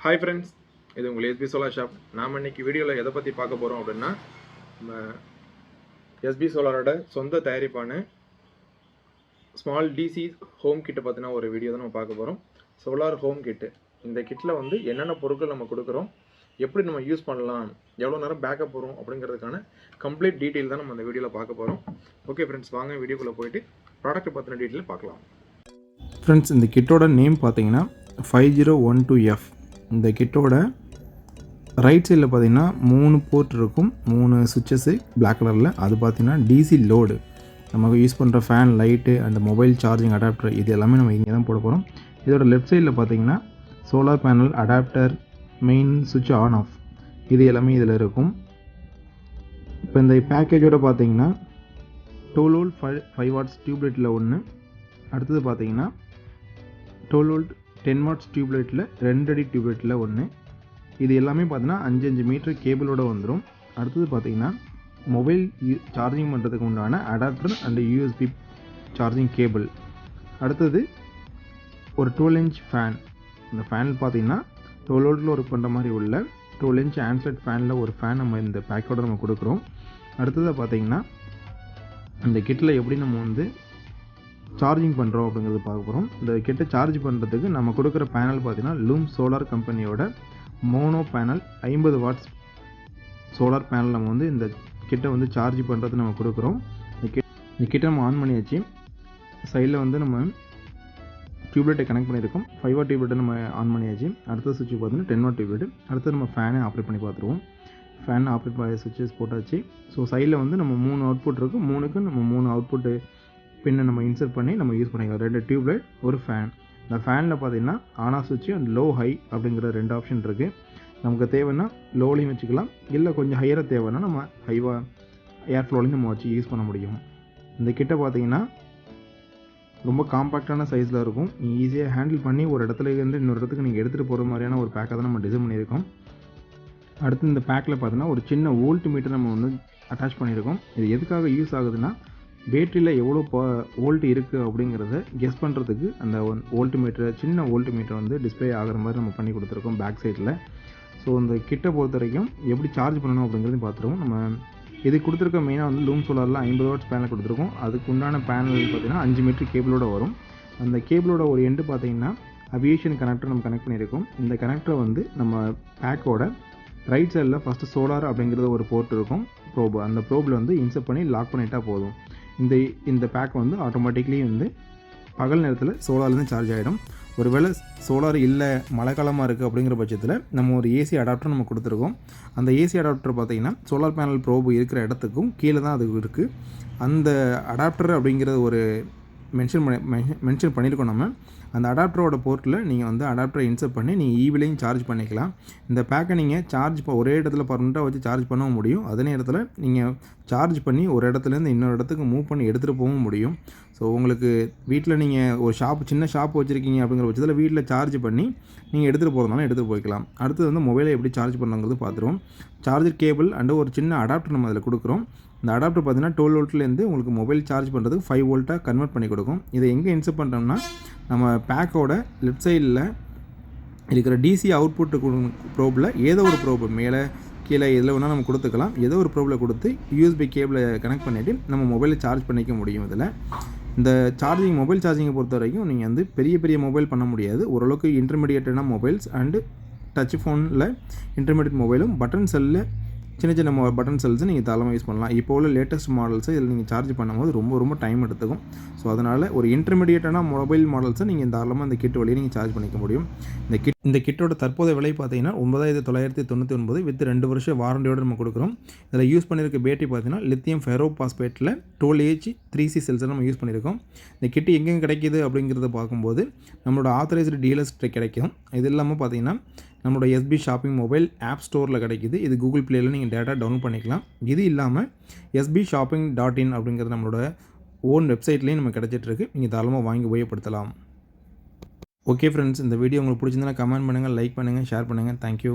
Hi friends, இது உங்கள் SP solar shop. நாம் இன்றைக்கி வீடியோவில் எதை பற்றி பார்க்க போகிறோம் அப்படின்னா, நம்ம எஸ்பி சோலாரோட சொந்த தயாரிப்பான ஸ்மால் டிசி ஹோம் கிட்டை பற்றின ஒரு வீடியோ தான் நம்ம பார்க்க போகிறோம். சோலார் ஹோம் கிட்டு. இந்த கிட்டில் வந்து என்னென்ன பொருட்கள் நம்ம கொடுக்குறோம், எப்படி நம்ம யூஸ் பண்ணலாம், எவ்வளோ நேரம் பேக்கப் வரும் அப்படிங்கிறதுக்கான கம்ப்ளீட் டீட்டெயில் தான் நம்ம இந்த வீடியோவில் பார்க்க போகிறோம். ஓகே ஃப்ரெண்ட்ஸ், வாங்க வீடியோக்குள்ளே போயிட்டு ப்ராடக்ட்டை பற்றின டீட்டெயில் பார்க்கலாம். ஃப்ரெண்ட்ஸ், இந்த கிட்டோட நேம் பார்த்தீங்கன்னா 5012F. இந்த கிட்டோட ரைட் சைடில் பார்த்தீங்கன்னா 3 போர்ட் இருக்கும், 3 சுவிட்சஸ்ஸு பிளாக் கலரில். அது பார்த்தீங்கன்னா டிசி லோடு, நமக்கு யூஸ் பண்ணுற fan, light and mobile charging adapter, இது எல்லாமே நம்ம இங்கே தான் போட போகிறோம். இதோட லெஃப்ட் சைடில் பார்த்தீங்கன்னா சோலார் பேனல், அடாப்டர், மெயின் சுவிட்ச் ஆன் ஆஃப், இது எல்லாமே இதில் இருக்கும். இப்போ இந்த பேக்கேஜோட பார்த்தீங்கன்னா 12 வோல்ட் 5 வாட்ஸ் டியூப்லைட்டில் ஒன்று, அடுத்தது பார்த்தீங்கன்னா 12 வோல்ட் 10 வாட்ஸ் டியூப்லைட்டில் 2 அடி டியூப்லைட்டில் ஒன்று. இது எல்லாமே பார்த்தீங்கன்னா 5 மீட்டர் கேபிளோடு வந்துடும். அடுத்தது பார்த்தீங்கன்னா மொபைல் சார்ஜிங் பண்ணுறதுக்கு உண்டான adapter and USB charging cable. அடுத்தது ஒரு 12 இன்ச் ஃபேன். இந்த ஃபேனில் பார்த்தீங்கன்னா 12 வோல்ட்டில் ஒர்க் பண்ணுற மாதிரி உள்ள 12 இன்ச் ஆன்செட் ஃபேனில் ஒரு ஃபேன் நம்ம இந்த பேக்கோடு நம்ம கொடுக்குறோம். அடுத்தது பார்த்தீங்கன்னா இந்த கிட்டில் எப்படி நம்ம வந்து சார்ஜிங் பண்ணுறோம் அப்படிங்கிறது பார்க்க போகிறோம். இந்த கிட்டை சார்ஜ் பண்ணுறதுக்கு நம்ம கொடுக்குற பேனல் பார்த்தீங்கன்னா லூம் சோலார் கம்பெனியோட mono panel 50 watts solar panel நம்ம வந்து இந்த கிட்டை வந்து சார்ஜ் பண்ணுறது நம்ம கொடுக்குறோம். இந்த கிட்டை நம்ம ஆன் பண்ணியாச்சு. சைடில் வந்து நம்ம டியூப்லைட்டை கனெக்ட் பண்ணியிருக்கோம். 5 வாட் டியூப்லைட்டை நம்ம ஆன் பண்ணியாச்சு. அடுத்த சுவிட்ச் பார்த்தீங்கன்னா 10 வாட் டியூப்லைட். அடுத்து நம்ம ஃபேனை ஆப்ரேட் பண்ணி பார்த்துருவோம். ஃபேன் ஆப்ரேட் பண்ண சுவிட்சஸ் போட்டாச்சு. ஸோ சைடில் வந்து நம்ம 3 அவுட்புட் இருக்கும். 3க்கு நம்ம 3 அவுட்புட்டு பின்னை நம்ம இன்சர்ட் பண்ணி நம்ம யூஸ் பண்ணிக்கலாம். 2 டியூப்லைட், ஒரு ஃபேன். இந்த ஃபேனில் பார்த்தீங்கன்னா ஆன் ஆஃப் சுவிட்ச் அண்ட் லோ ஹை அப்படிங்கிற 2 ஆப்ஷன் இருக்குது. நமக்கு தேவைன்னா லோலையும் வச்சுக்கலாம், இல்லை கொஞ்சம் ஹையராக தேவைன்னா நம்ம ஹைவாக ஏர் ஃப்ளோலையும் நம்ம வச்சு யூஸ் பண்ண முடியும். இந்த கிட்ட பார்த்தீங்கன்னா ரொம்ப காம்பாக்டான சைஸில் இருக்கும். நீங்கள் ஈஸியாக ஹேண்டில் பண்ணி ஒரு இடத்துல இருந்து இன்னொரு இடத்துக்கு நீங்கள் எடுத்துகிட்டு போகிற மாதிரியான ஒரு பேக்கை தான் நம்ம டிசைன் பண்ணியிருக்கோம். அடுத்து இந்த பேக்கில் பார்த்தீங்கன்னா ஒரு சின்ன வோல்ட் மீட்டர் நம்ம வந்து அட்டாச் பண்ணியிருக்கோம். இது எதுக்காக யூஸ் ஆகுதுன்னா, பேட்டரியில் எவ்வளோ வோல்ட் இருக்குது அப்படிங்கிறத கெஸ் பண்ணுறதுக்கு அந்த வோல்ட் மீட்டர், சின்ன வோல்ட் மீட்டர் வந்து டிஸ்பிளே ஆகிற மாதிரி நம்ம பண்ணி கொடுத்துருக்கோம் பேக் சைடில். ஸோ இந்த கிட்டை பொறுத்த வரைக்கும் எப்படி சார்ஜ் பண்ணணும் அப்படிங்கிறது பார்த்துருவோம். நம்ம இது கொடுத்துருக்க மெயினாக வந்து லூம் சோலாரில் 50 வாட்ஸ் பேனல் கொடுத்துருக்கோம். அதுக்கு உண்டான பேனல் பார்த்திங்கன்னா 5 மீட்டர் கேபிளோடு வரும். அந்த கேபிளோட ஒரு எண்டு பார்த்திங்கன்னா அவியேஷன் கனெக்டர் நம்ம கனெக்ட் பண்ணியிருக்கோம். இந்த கனெக்டரை வந்து நம்ம பேக்கோட ரைட் சைடில் ஃபஸ்ட்டு சோலார் அப்படிங்கிறது ஒரு போர்ட் இருக்கும், ப்ரோபு. அந்த ப்ரோபில் வந்து இன்சர்ட் பண்ணி லாக் பண்ணிட்டால் போதும். இந்த பேக் வந்து ஆட்டோமேட்டிக்லி வந்து பகல் நேரத்தில் சோலார்லேருந்து சார்ஜ் ஆகிடும். ஒருவேளை சோலார் இல்லை, மழை காலமாக இருக்குது அப்படிங்கிற பட்சத்தில் நம்ம ஒரு ஏசி அடாப்டர் நம்ம கொடுத்துருக்கோம். அந்த ஏசி அடாப்டர் பார்த்திங்கன்னா சோலார் பேனல் ப்ரோபு இருக்கிற இடத்துக்கும் கீழே தான் அது இருக்குது. அந்த அடாப்டர் அப்படிங்கிற ஒரு மென்ஷன் பண்ணியிருக்கோம். நம்ம அந்த அடாப்டரோட போர்ட்டில் நீங்கள் வந்து அடாப்டரை இன்சர்ட் பண்ணி நீங்கள் ஈவிலையும் சார்ஜ் பண்ணிக்கலாம். இந்த பேக்கை நீங்கள் சார்ஜ் ஒரே இடத்துல பர்மனெண்ட்டாக வச்சு சார்ஜ் பண்ணவும் முடியும். அதே நேரத்தில் நீங்கள் சார்ஜ் பண்ணி ஒரு இடத்துலேருந்து இன்னொரு இடத்துக்கு மூவ் பண்ணி எடுத்துகிட்டு போகவும் முடியும். ஸோ உங்களுக்கு வீட்டில் நீங்கள் ஒரு சின்ன ஷாப் வச்சுருக்கீங்க அப்படிங்கிற பட்சத்தில் வீட்டில் சார்ஜ் பண்ணி நீங்கள் எடுத்துகிட்டு போகிறதுனால எடுத்துகிட்டு போய்க்கலாம். அடுத்தது வந்து மொபைலை எப்படி சார்ஜ் பண்ணுங்கிறது பார்த்துருவோம். சார்ஜர் கேபிள் அண்டு ஒரு சின்ன அடாப்டர் நம்ம அதில் கொடுக்குறோம். இந்த அடாப்டர் பார்த்தீங்கன்னா 12 வோல்ட்லேருந்து உங்களுக்கு மொபைல் சார்ஜ் பண்ணுறதுக்கு 5 வோல்ட்டாக கன்வெர்ட் பண்ணி கொடுக்கும். இதை எங்கே இன்சர்ட் பண்ணுறோம்னா, நம்ம பேக்கோட லெஃப்ட் சைடில் இருக்கிற டிசி அவுட்புட் ப்ரோபில் ஏதோ ஒரு ப்ரோபு மேலே கீழே எதில் வேணால் நம்ம கொடுத்துக்கலாம். ஏதோ ஒரு ப்ரோபில் கொடுத்து யூஎஸ்பி கேபிளை கனெக்ட் பண்ணிவிட்டு நம்ம மொபைலை சார்ஜ் பண்ணிக்க முடியும். இதில் இந்த மொபைல் சார்ஜிங்கை பொறுத்த வரைக்கும் நீங்கள் வந்து பெரிய மொபைல் பண்ண முடியாது. ஓரளவுக்கு இன்டர்மீடியேட்டான மொபைல்ஸ் அண்டு டச் ஃபோனில் இன்டர்மீடியட் மொபைலும் பட்டன் செல்லில் சின்ன பட்டன் செல்ஸை நீங்கள் தாராளமாக யூஸ் பண்ணலாம். இப்போ உள்ள லேட்டஸ்ட் மாடல்ஸை இதில் நீங்கள் சார்ஜ் பண்ணும்போது ரொம்ப டைம் எடுத்துக்கும். ஸோ அதனால் ஒரு இன்டர்மீடியேட்டான மொபைல் மாடல்ஸை நீங்கள் தாராளமாக இந்த கிட் வழியை நீங்கள் சார்ஜ் பண்ணிக்க முடியும். இந்த கிட்டோட தற்போதைய விலை பார்த்தீங்கன்னா 9999 வித் 2 வருஷம் வாரண்டியோடு நம்ம கொடுக்குறோம். இதில் யூஸ் பண்ணியிருக்க பேட்டரி பார்த்தீங்கன்னா லித்தியம் ஃபெரோ பாஸ்பேட்டில் 12H 3C செல்ஸை நம்ம யூஸ் பண்ணியிருக்கோம். இந்த கிட்டு எங்கெங்கே கிடைக்கிது அப்படிங்கிறத பார்க்கும்போது நம்மளோட ஆத்தரைஸ்டு டீலர்ஸ்கிட்ட கிடைக்கும். இது இல்லாமல் பார்த்தீங்கன்னா நம்மளோட எஸ்பி ஷாப்பிங் மொபைல் ஆப் ஸ்டோரில் கிடைக்கிது. இது கூகுள் ப்ளேயில் நீங்கள் டேட்டா டவுன்லோட் பண்ணிக்கலாம். இது இல்லாமல் sbshopping.in அப்படிங்கிறது நம்மளோட ஓன் வெப்சைட்லேயும் நம்ம கிடச்சிட்ருக்கு. நீங்கள் தாராளமாக வாங்கி உபயோகப்படுத்தலாம். ஓகே ஃப்ரெண்ட்ஸ், இந்த வீடியோ உங்களுக்கு பிடிச்சிருந்தா கமெண்ட் பண்ணுங்கள், லைக் பண்ணுங்கள், ஷேர் பண்ணுங்கள். தேங்க்யூ.